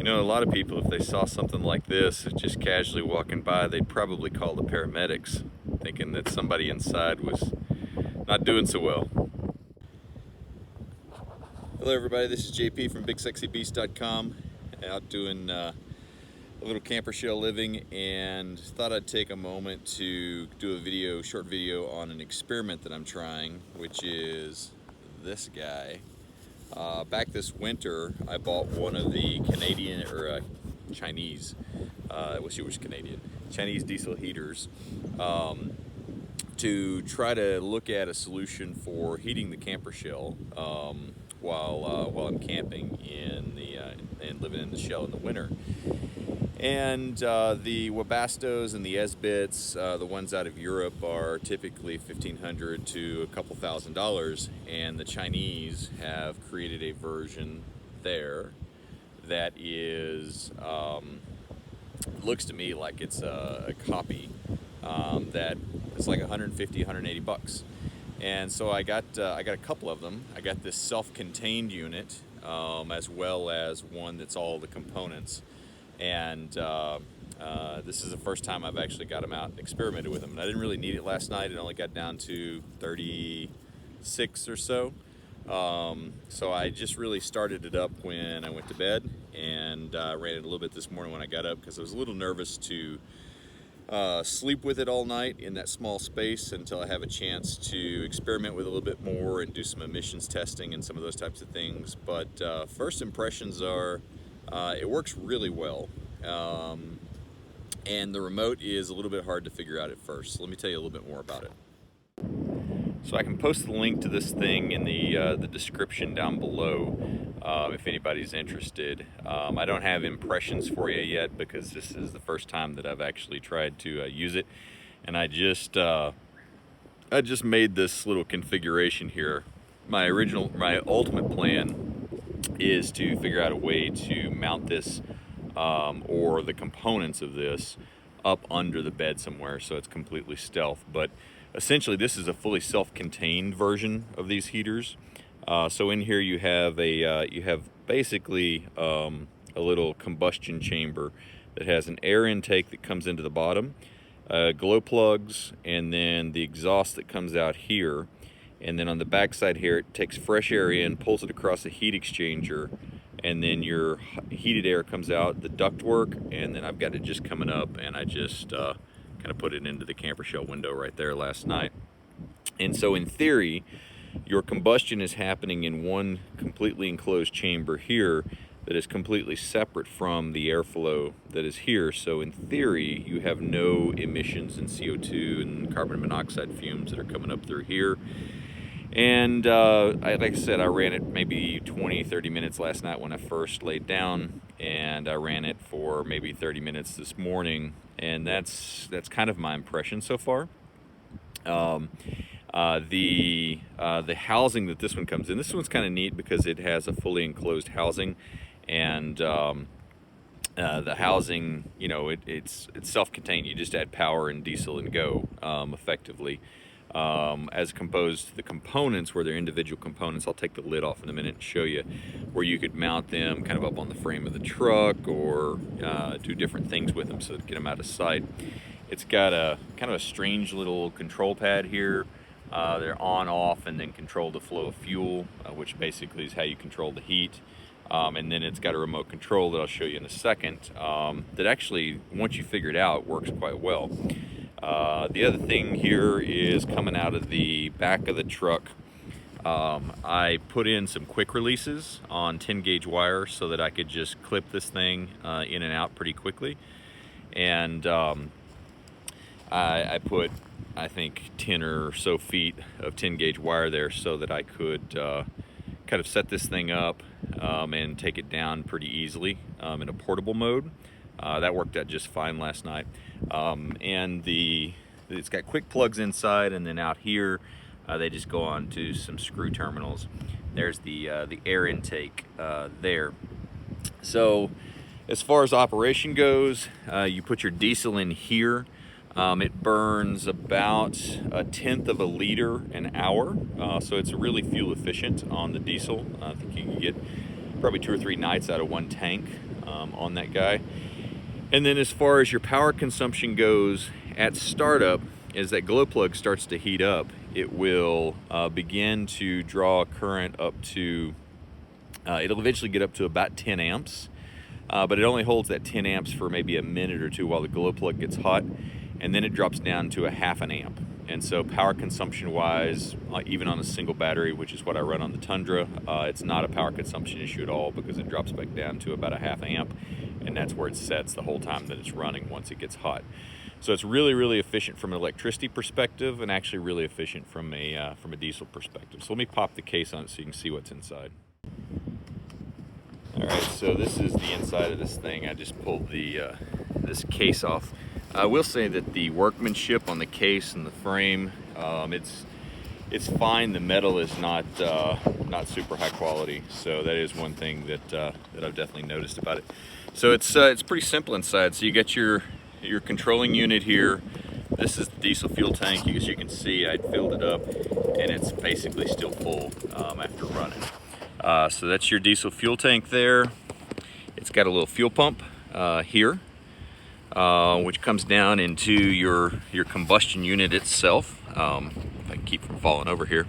You know, a lot of people, if they saw something like this, just casually walking by, they'd probably call the paramedics, thinking that somebody inside was not doing so well. Hello everybody, this is JP from BigSexyBeast.com, out doing a little camper shell living, and thought I'd take a moment to do a short video on an experiment that I'm trying, which is this guy. Back this winter, I bought one of the Canadian, or Chinese, she was Canadian, Chinese diesel heaters, to try to look at a solution for heating the camper shell while I'm camping and living in the shell in the winter. And the Webasto and the Esbits, the ones out of Europe, are typically $1,500 to a couple $1,000s, and the Chinese have created a version there that is looks to me like it's a copy that is like 150, 180 bucks. And so I got a couple of them. I got this self-contained unit, as well as one that's all the components. And this is the first time I've actually got them out and experimented with them. And I didn't really need it last night. It only got down to 36 or so. So I just really started it up when I went to bed, and ran it a little bit this morning when I got up, because I was a little nervous to sleep with it all night in that small space until I have a chance to experiment with it a little bit more and do some emissions testing and some of those types of things. But first impressions are it works really well, and the remote is a little bit hard to figure out at first. So let me tell you a little bit more about it. So I can post the link to this thing in the description down below if anybody's interested. I don't have impressions for you yet, because this is the first time that I've actually tried to use it, and I just made this little configuration here. My ultimate plan is to figure out a way to mount this or the components of this up under the bed somewhere, so it's completely stealth. But essentially, this is a fully self-contained version of these heaters. So in here you have basically a little combustion chamber that has an air intake that comes into the bottom, glow plugs, and then the exhaust that comes out here. And then on the back side here, it takes fresh air in, pulls it across a heat exchanger, and then your heated air comes out the ductwork. And then I've got it just coming up, and I just kind of put it into the camper shell window right there last night. And so in theory, your combustion is happening in one completely enclosed chamber here that is completely separate from the airflow that is here. So in theory, you have no emissions in CO2 and carbon monoxide fumes that are coming up through here. And like I said, I ran it maybe 20-30 minutes last night when I first laid down, and I ran it for maybe 30 minutes this morning, and that's kind of my impression so far. The housing that this one comes in, this one's kind of neat because it has a fully enclosed housing, and the housing, you know, it's self-contained. You just add power and diesel and go, effectively. As composed to the components, where they're individual components. I'll take the lid off in a minute and show you where you could mount them kind of up on the frame of the truck, or do different things with them so to get them out of sight. It's got a kind of a strange little control pad here. They're on, off, and then control the flow of fuel, which basically is how you control the heat. And then it's got a remote control that I'll show you in a second, that actually, once you figure it out, works quite well. The other thing here is coming out of the back of the truck. I put in some quick releases on 10-gauge wire so that I could just clip this thing in and out pretty quickly. And I put, I think, 10 or so feet of 10-gauge wire there so that I could kind of set this thing up and take it down pretty easily in a portable mode. That worked out just fine last night. And it's got quick plugs inside, and then out here they just go on to some screw terminals. There's the air intake there. So as far as operation goes, you put your diesel in here. It burns about 1/10 of a liter an hour, so it's really fuel efficient on the diesel. I think you can get probably 2 or 3 nights out of one tank. on that guy. And then as far as your power consumption goes at startup, as that glow plug starts to heat up, it will begin to draw current up to, it'll eventually get up to about 10 amps, but it only holds that 10 amps for maybe a minute or two while the glow plug gets hot, and then it drops down to a half an amp. And so power consumption wise, even on a single battery, which is what I run on the Tundra, it's not a power consumption issue at all, because it drops back down to about a half amp, and that's where it sets the whole time that it's running once it gets hot. So it's really, really efficient from an electricity perspective, and actually really efficient from a diesel perspective. So let me pop the case on it so you can see what's inside. All right, so this is the inside of this thing. I just pulled this case off. I will say that the workmanship on the case and the frame, it's fine. The metal is not super high quality, so that is one thing that I've definitely noticed about it. So it's pretty simple inside. So you get your controlling unit here. This is the diesel fuel tank. As you can see, I filled it up, and it's basically still full after running. So that's your diesel fuel tank there. It's got a little fuel pump here, which comes down into your combustion unit itself. If I can keep from falling over here,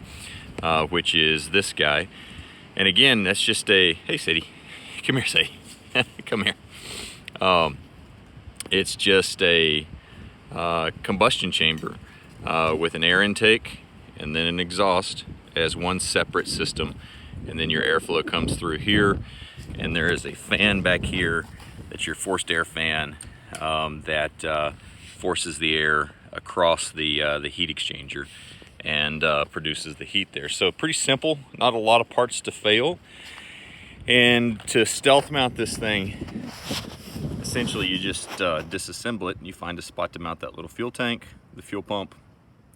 which is this guy. And again, that's just a, hey Sadie, come here Sadie, come here. It's just a combustion chamber with an air intake and then an exhaust as one separate system. And then your airflow comes through here, and there is a fan back here that's your forced air fan that forces the air across the heat exchanger and produces the heat there. So pretty simple, not a lot of parts to fail. And to stealth mount this thing, essentially you just disassemble it and you find a spot to mount that little fuel tank, the fuel pump,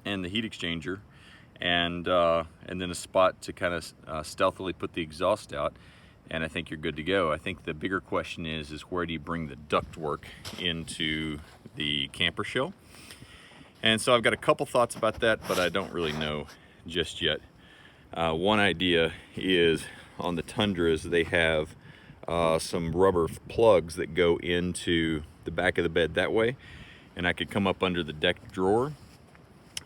and the heat exchanger. And then a spot to kind of stealthily put the exhaust out, and I think you're good to go. I think the bigger question is where do you bring the ductwork into the camper shell? And so I've got a couple thoughts about that, but I don't really know just yet. One idea is on the Tundras, they have some rubber plugs that go into the back of the bed that way, and I could come up under the deck drawer.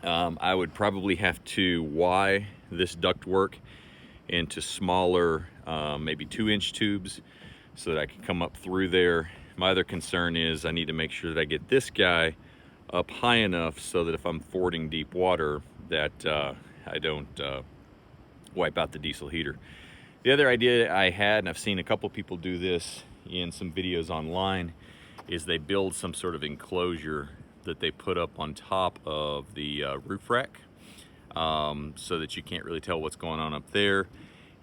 I would probably have to Y this ductwork into smaller, maybe 2-inch tubes, so that I can come up through there. My other concern is I need to make sure that I get this guy up high enough so that if I'm fording deep water, that I don't wipe out the diesel heater. The other idea I had, and I've seen a couple people do this in some videos online, is they build some sort of enclosure that they put up on top of the roof rack, so that you can't really tell what's going on up there,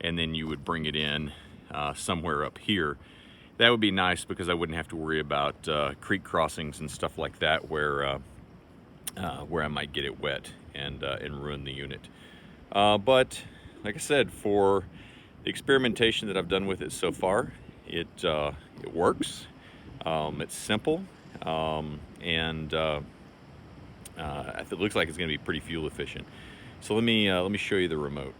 and then you would bring it in somewhere up here. That would be nice because I wouldn't have to worry about creek crossings and stuff like that where I might get it wet and ruin the unit. But like I said, for the experimentation that I've done with it so far, it works. It's simple. And it looks like it's going to be pretty fuel efficient. So let me show you the remote.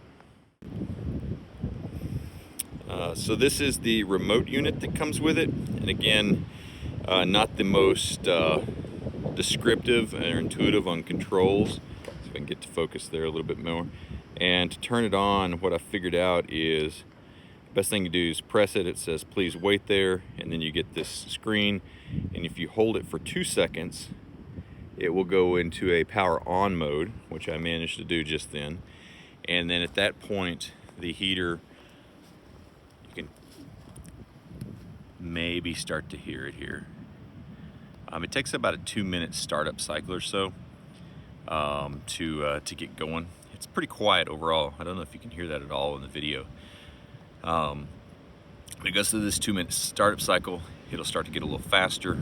So this is the remote unit that comes with it, and again, not the most descriptive or intuitive on controls. So I can get to focus there a little bit more. And to turn it on, what I figured out is the best thing to do is press it. It says please wait there, and then you get this screen, and if you hold it for 2 seconds, it will go into a power on mode, which I managed to do just then. And then at that point, the heater, you can maybe start to hear it here. It takes about a 2-minute startup cycle or so to get going. It's pretty quiet overall. I don't know if you can hear that at all in the video. It goes through this 2-minute startup cycle. It'll start to get a little faster,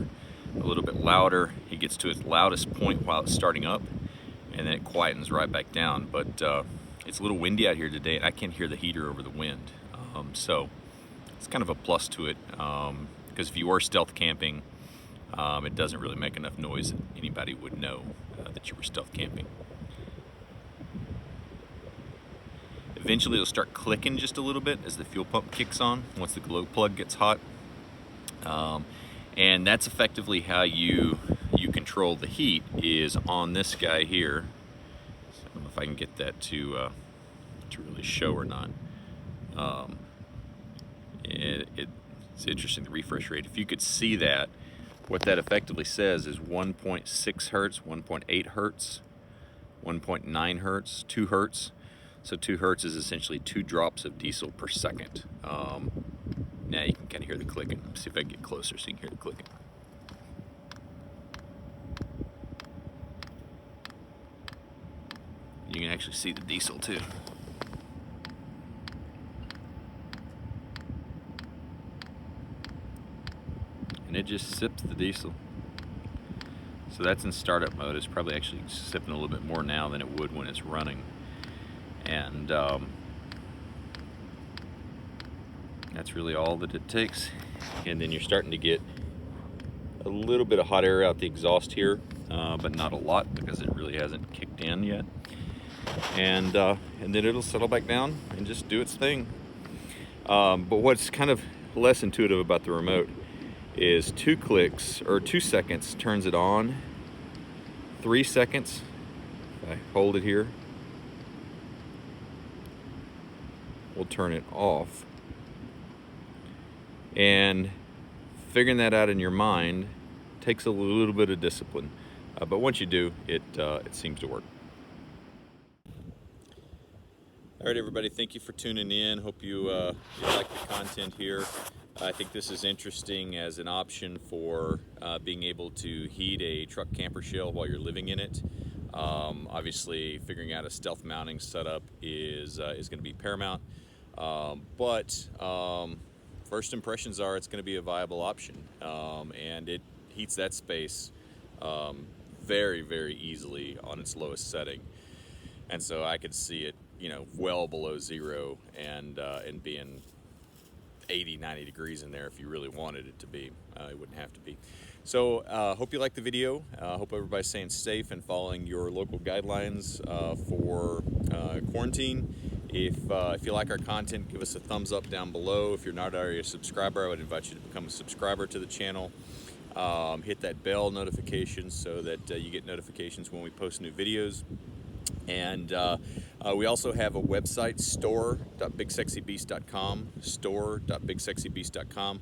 a little bit louder. It gets to its loudest point while it's starting up, and then it quietens right back down. But it's a little windy out here today, and I can't hear the heater over the wind. So it's kind of a plus to it, because if you are stealth camping, it doesn't really make enough noise that anybody would know that you were stealth camping. Eventually it'll start clicking just a little bit as the fuel pump kicks on once the glow plug gets hot. And that's effectively how you control the heat, is on this guy here. So I don't know if I can get that to really show or not. It's interesting, the refresh rate. If you could see that, what that effectively says is 1.6 hertz, 1.8 hertz, 1.9 hertz, 2 hertz. So 2 hertz is essentially 2 drops of diesel per second. Now you can kind of hear the clicking. See if I can get closer so you can hear the clicking. You can actually see the diesel too. And it just sips the diesel. So that's in startup mode. It's probably actually sipping a little bit more now than it would when it's running. And that's really all that it takes. And then you're starting to get a little bit of hot air out the exhaust here, but not a lot because it really hasn't kicked in yet. And then it'll settle back down and just do its thing. But what's kind of less intuitive about the remote is 2 clicks or 2 seconds turns it on. 3 seconds, if I hold it here, we'll turn it off. And figuring that out in your mind takes a little bit of discipline, but once you do, it seems to work. All right, everybody, thank you for tuning in. Hope you like the content here. I think this is interesting as an option for being able to heat a truck camper shell while you're living in it. Obviously, figuring out a stealth mounting setup is going to be paramount, but first impressions are it's going to be a viable option, and it heats that space very, very easily on its lowest setting. And so I could see it, well below zero and being 80, 90 degrees in there if you really wanted it to be. It wouldn't have to be. So hope you like the video. Hope everybody's staying safe and following your local guidelines for quarantine. If you like our content, give us a thumbs up down below. If you're not already a subscriber, I would invite you to become a subscriber to the channel. Hit that bell notification so that you get notifications when we post new videos. And we also have a website, store.bigsexybeast.com, store.bigsexybeast.com,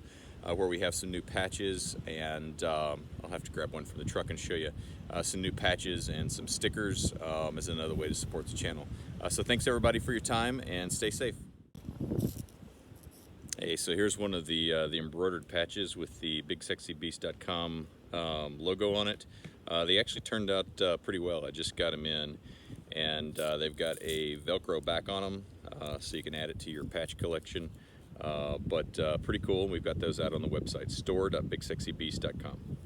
where we have some new patches, and I'll have to grab one from the truck and show you some new patches and some stickers as another way to support the channel. So thanks everybody for your time, and stay safe. Hey, so here's one of the embroidered patches with the bigsexybeast.com logo on it. They actually turned out pretty well. I just got them in. And they've got a Velcro back on them, so you can add it to your patch collection. But pretty cool. We've got those out on the website, store.bigsexybeast.com.